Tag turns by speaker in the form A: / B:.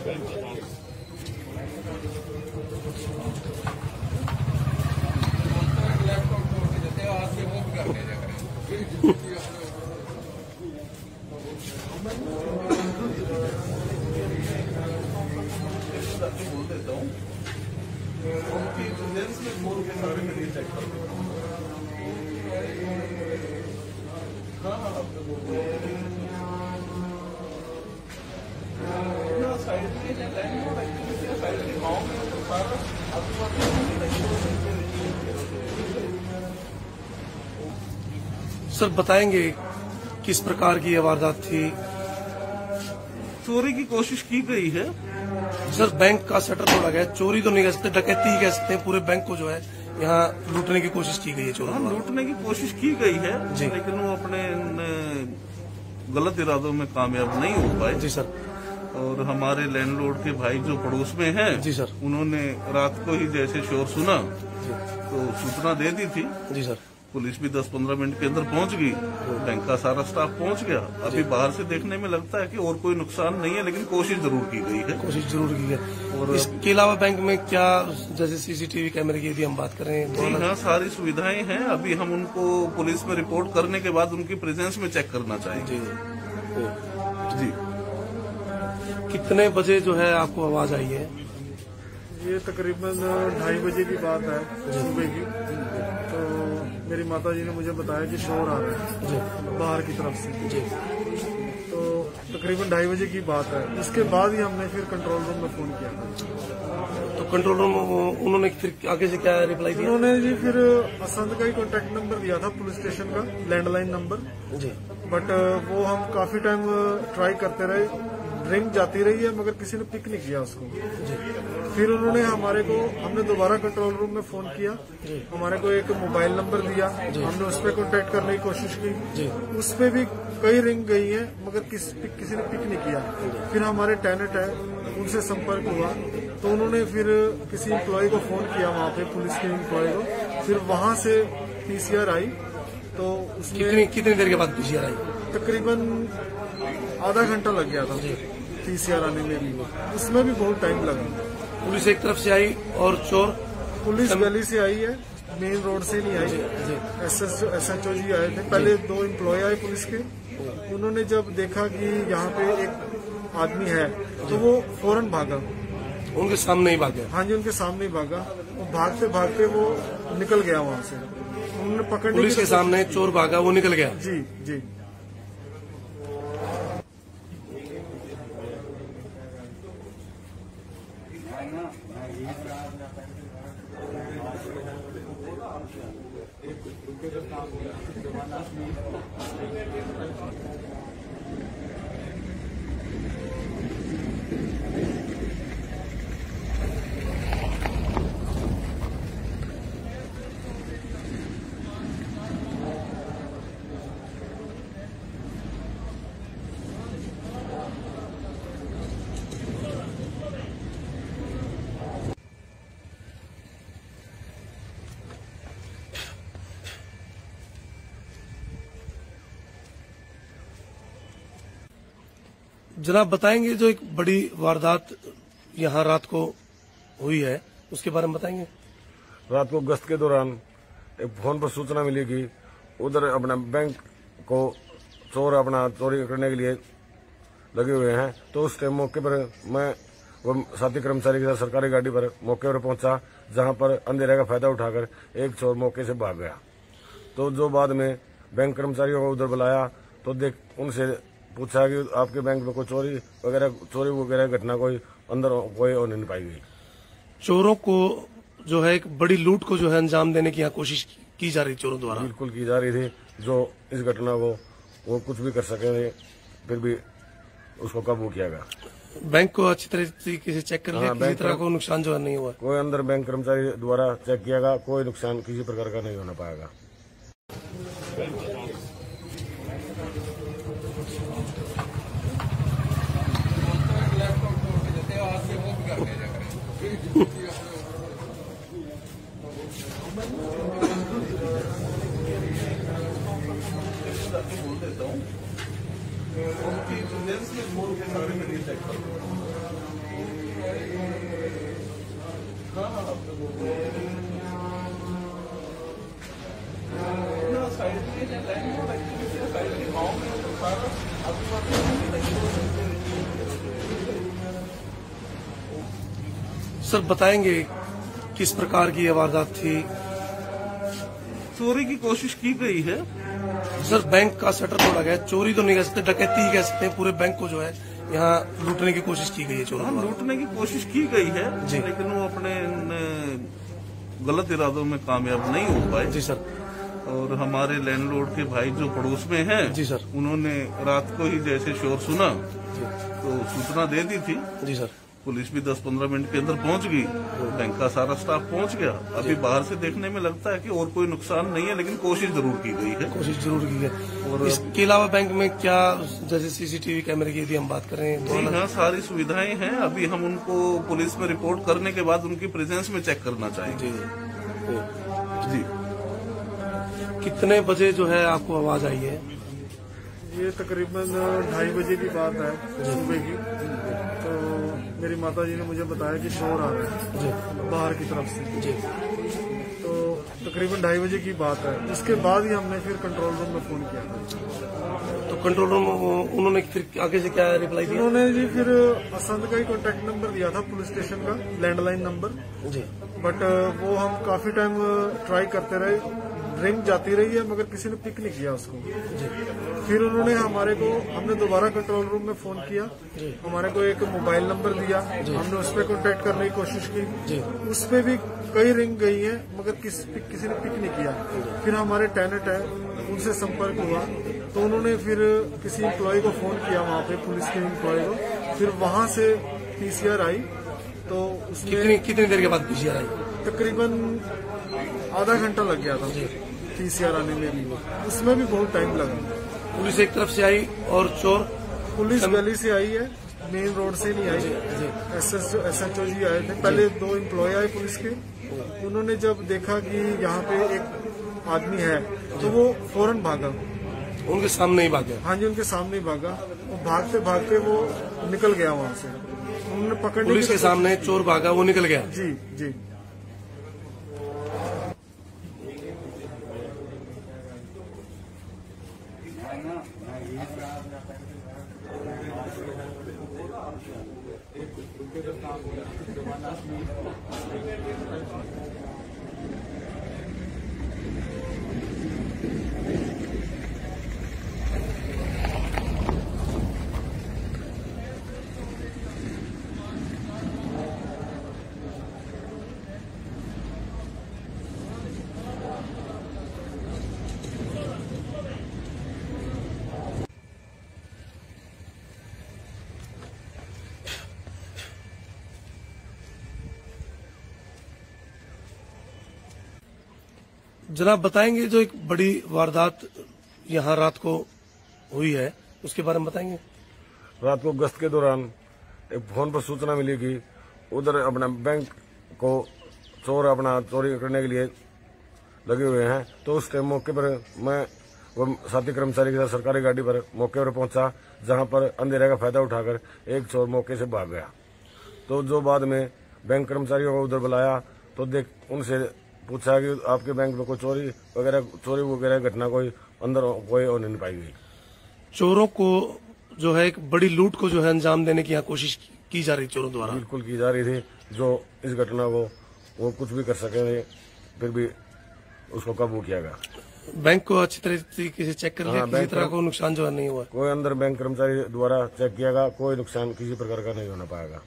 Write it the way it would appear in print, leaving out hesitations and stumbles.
A: बोल देता हूँ उनकी प्रेजेंस में मोर के सारे में चेक कर हाँ आपने बोल साइड में साइड में गाँव में
B: सर बताएंगे किस प्रकार की ये वारदात थी?
A: चोरी की कोशिश की गई है
B: सर बैंक का शटर तोड़ा गया, चोरी तो नहीं कह सकते, डकैती ही कह सकते हैं। पूरे बैंक को जो है यहाँ लूटने की कोशिश की गई है चोरों द्वारा।
A: लूटने की कोशिश की गई है
B: जी,
A: लेकिन वो अपने गलत इरादों में कामयाब नहीं हो पाए।
B: जी सर।
A: और हमारे लैंडलॉर्ड के भाई जो पड़ोस में हैं,
B: जी सर,
A: उन्होंने रात को ही जैसे शोर सुना तो सूचना दे दी थी।
B: जी सर।
A: पुलिस भी 10-15 मिनट के अंदर पहुंच गई, बैंक का सारा स्टाफ पहुंच गया। अभी बाहर से देखने में लगता है कि और कोई नुकसान नहीं है, लेकिन कोशिश जरूर की गई है।
B: कोशिश जरूर की है। और इसके अलावा बैंक में क्या, जैसे सीसीटीवी कैमरे की यदि हम बात करें तो?
A: जी हाँ, सारी सुविधाएं हैं। अभी हम उनको पुलिस में रिपोर्ट करने के बाद उनकी प्रेजेंस में चेक करना चाहेंगे। जी।
B: कितने बजे जो है आपको आवाज आई है?
C: ये तकरीबन 2:30 बजे की बात है सुबह की। तो मेरी माताजी ने मुझे बताया कि शोर आ रहा है बाहर की तरफ से। तो तकरीबन 2:30 बजे की बात है। इसके बाद ही हमने फिर कंट्रोल रूम में फोन किया।
B: तो कंट्रोल रूम उन्होंने फिर आगे से क्या रिप्लाई दिया?
C: उन्होंने जी फिर असंत का ही कॉन्टेक्ट नंबर दिया था, पुलिस स्टेशन का लैंडलाइन नंबर
B: जी।
C: बट वो हम काफी टाइम ट्राई करते रहे, रिंग जाती रही है मगर किसी ने पिक नहीं किया उसको। फिर उन्होंने हमने दोबारा कंट्रोल रूम में फोन किया। हमारे को एक मोबाइल नंबर दिया, हमने उस पर कॉन्टेक्ट करने की कोशिश की। उस पे भी कई रिंग गई है मगर किसी ने पिक नहीं किया। फिर हमारे टेनेंट है, उनसे संपर्क हुआ तो उन्होंने फिर किसी एम्प्लॉय को फोन किया, वहाँ पे पुलिस के एम्प्लॉय को। फिर वहाँ से पीसीआर आई। तो उसमें
B: कितनी देर के बाद पीसीआर आई?
C: तकरीबन आधा घंटा लग गया था पीसीआर आने में भी, उसमें भी बहुत टाइम लगा।
B: पुलिस एक तरफ से आई और चोर?
C: पुलिस गली से आई है, मेन रोड से नहीं आई। SHO जी आए थे। पहले 2 एम्प्लॉय आए पुलिस के। उन्होंने जब देखा कि यहाँ पे एक आदमी है तो वो फौरन भागा।
B: उनके सामने ही भागा?
C: हाँ जी, उनके सामने ही भागा। वो भागते भागते वो निकल गया वहाँ से। उन्होंने पकड़ने
B: पुलिस के सामने चोर भागा, वो निकल गया?
C: जी जी।
B: जनाब बताएंगे जो एक बड़ी वारदात यहाँ रात को हुई है उसके बारे में बताएंगे?
D: रात को गश्त के दौरान एक फोन पर सूचना मिली कि उधर अपना बैंक को चोर अपना चोरी करने के लिए लगे हुए हैं। तो उस टाइम मौके पर मैं वो साथी कर्मचारी के साथ सरकारी गाड़ी पर मौके पर पहुंचा, जहां पर अंधेरे का फायदा उठाकर एक चोर मौके से भाग गया। तो जो बाद में बैंक कर्मचारियों को उधर बुलाया तो उनसे पूछा कि आपके बैंक में कोई चोरी वगैरह घटना कोई अंदर कोई और नहीं पाई गई।
B: चोरों को जो है एक बड़ी लूट को जो है अंजाम देने की यहाँ कोशिश की जा रही चोरों द्वारा?
D: बिल्कुल की जा रही थी। जो इस घटना को वो कुछ भी कर सके थे, फिर भी उसको काबू किया गया।
B: बैंक को अच्छी तरीके से चेक कर लिया, किसी तरह को नुकसान जो है नहीं हुआ?
D: कोई अंदर बैंक कर्मचारी द्वारा चेक किया गया, कोई नुकसान किसी प्रकार का नहीं होना पाएगा।
A: बोल देता हूँ उनकी प्रेजेंस में मोर के सारे में चेक कर
B: सर बताएंगे किस प्रकार की ये वारदात थी?
A: चोरी की कोशिश की गई है।
B: सर बैंक का शटर तोड़ा गया, चोरी तो नहीं कह सकते, डकैती कह सकते हैं। पूरे बैंक को जो है यहाँ लूटने की कोशिश की गई है चोरों द्वारा।
A: लूटने की कोशिश की गई है
B: जी।
A: लेकिन वो अपने गलत इरादों में कामयाब नहीं हो पाए।
B: जी सर।
A: और हमारे लैंडलॉर्ड के भाई जो पड़ोस में हैं,
B: जी सर।
A: उन्होंने रात को ही जैसे शोर सुना तो सूचना दे दी थी।
B: जी सर।
A: पुलिस भी 10-15 मिनट के अंदर पहुंच गई, बैंक का सारा स्टाफ पहुंच गया। अभी बाहर से देखने में लगता है कि और कोई नुकसान नहीं है, लेकिन कोशिश जरूर की गई है।
B: कोशिश जरूर की है।
A: और
B: इसके अलावा बैंक में क्या, जैसे सीसीटीवी कैमरे की यदि हम बात करें तो
A: जी हाँ, सारी सुविधाएं हैं। अभी हम उनको पुलिस में रिपोर्ट करने के बाद उनकी प्रेजेंस में चेक करना चाहेंगे। जी।
B: कितने बजे जो है आपको आवाज आई है?
C: ये तकरीबन 2:30 बजे की बात है सुबह की। तो मेरी माता जी ने मुझे बताया कि शोर आ रहा है बाहर की तरफ से।
B: जी।
C: तो तकरीबन 2:30 बजे की बात है। उसके बाद ही हमने फिर कंट्रोल रूम में फोन किया था।
B: तो कंट्रोल रूम उन्होंने फिर आगे से क्या रिप्लाई दिया?
C: उन्होंने जी फिर असंध का ही कॉन्टेक्ट नंबर दिया था, पुलिस स्टेशन का लैंडलाइन नंबर।
B: जी।
C: बट वो हम काफी टाइम ट्राई करते रहे, रिंग जाती रही है मगर किसी ने पिक नहीं किया उसको। फिर उन्होंने हमने दोबारा कंट्रोल रूम में फोन किया। हमारे को एक मोबाइल नंबर दिया, हमने उस पर कॉन्टेक्ट करने की कोशिश की। उस पे भी कई रिंग गई है मगर किसी ने पिक नहीं किया। फिर हमारे टेनेंट है, उनसे संपर्क हुआ तो उन्होंने फिर किसी एम्प्लॉय को फोन किया, वहाँ पे पुलिस के एम्प्लॉय को। फिर वहाँ से पीसीआर आई तो उसमें
B: कितनी देर के बाद पीसीआर आई?
C: तकरीबन आधा घंटा लग गया था पीसीआर आने में भी। उसमें भी बहुत टाइम लगा।
B: पुलिस एक तरफ से आई और चोर
C: पुलिस गली से आई है, मेन रोड से नहीं आई। एसएचओ जी आए थे, पहले 2 एम्प्लॉय आए पुलिस के। उन्होंने जब देखा कि यहाँ पे एक आदमी है तो वो फौरन भागा।
B: उनके सामने ही भागा?
C: हाँ जी, उनके सामने ही भागा। वो भागते भागते वो निकल गया वहाँ से। उन्होंने पकड़ने
B: पुलिस के सामने चोर भागा, वो निकल गया?
C: जी जी।
B: जनाब बताएंगे जो एक बड़ी वारदात यहाँ रात को हुई है उसके बारे में बताएंगे?
D: रात को गश्त के दौरान एक फोन पर सूचना मिली कि उधर अपना बैंक को चोर अपना चोरी करने के लिए लगे हुए हैं। तो उस टाइम मौके पर मैं वो साथी कर्मचारी के साथ सरकारी गाड़ी पर मौके पर पहुंचा, जहां पर अंधेरे का फायदा उठाकर एक चोर मौके से भाग गया। तो जो बाद में बैंक कर्मचारियों को उधर बुलाया तो उनसे पूछा कि आपके बैंक में कोई चोरी वगैरह घटना कोई होने नहीं पाई गई।
B: चोरों को जो है एक बड़ी लूट को जो है अंजाम देने की यहाँ कोशिश की जा रही चोरों द्वारा?
D: बिल्कुल की जा रही थी। जो इस घटना को वो कुछ भी कर सके, फिर भी उसको काबू किया गया।
B: बैंक को अच्छी तरीके से चेक कर लिया, किसी तरह को नुकसान जो है नहीं हुआ?
D: कोई अंदर बैंक कर्मचारी द्वारा चेक किया गया, कोई नुकसान किसी प्रकार का नहीं होना पाएगा।